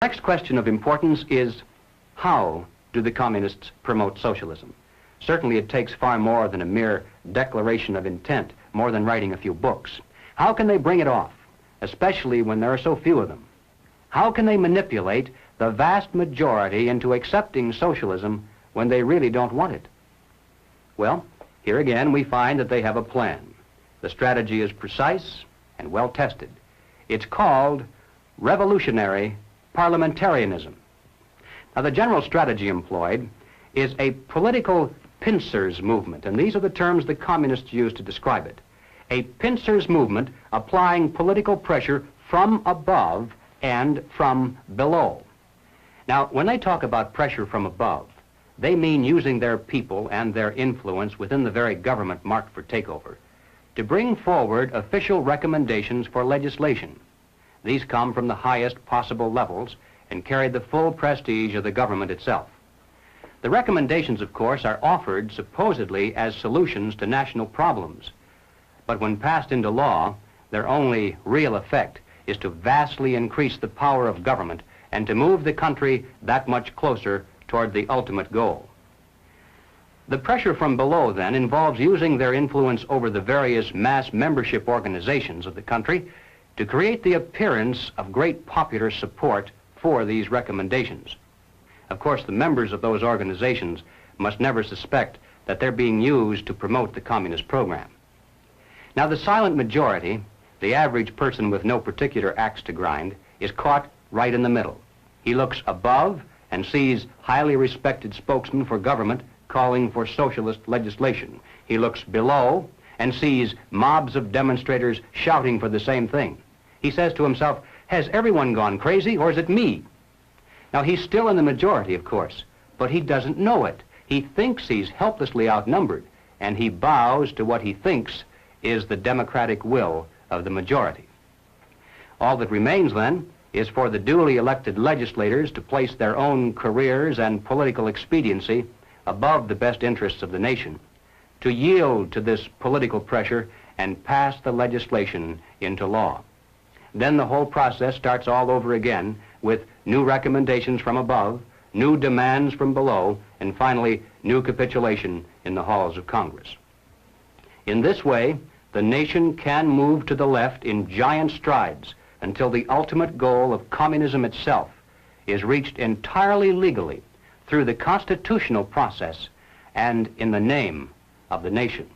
Next question of importance is, how do the communists promote socialism? Certainly it takes far more than a mere declaration of intent, more than writing a few books. How can they bring it off, especially when there are so few of them? How can they manipulate the vast majority into accepting socialism when they really don't want it? Well, here again we find that they have a plan. The strategy is precise and well tested. It's called revolutionary parliamentarianism. Now, the general strategy employed is a political pincers movement, and these are the terms the communists use to describe it. A pincers movement applying political pressure from above and from below. Now, when they talk about pressure from above, they mean using their people and their influence within the very government marked for takeover to bring forward official recommendations for legislation. These come from the highest possible levels and carry the full prestige of the government itself. The recommendations, of course, are offered supposedly as solutions to national problems, but when passed into law, their only real effect is to vastly increase the power of government and to move the country that much closer toward the ultimate goal. The pressure from below, then, involves using their influence over the various mass membership organizations of the country to create the appearance of great popular support for these recommendations. Of course, the members of those organizations must never suspect that they're being used to promote the communist program. Now, the silent majority, the average person with no particular axe to grind, is caught right in the middle. He looks above and sees highly respected spokesmen for government calling for socialist legislation. He looks below and sees mobs of demonstrators shouting for the same thing. He says to himself, has everyone gone crazy, or is it me? Now, he's still in the majority, of course, but he doesn't know it. He thinks he's helplessly outnumbered, and he bows to what he thinks is the democratic will of the majority. All that remains, then, is for the duly elected legislators to place their own careers and political expediency above the best interests of the nation, to yield to this political pressure and pass the legislation into law. Then the whole process starts all over again with new recommendations from above, new demands from below, and finally, new capitulation in the halls of Congress. In this way, the nation can move to the left in giant strides until the ultimate goal of communism itself is reached entirely legally through the constitutional process and in the name of the nation.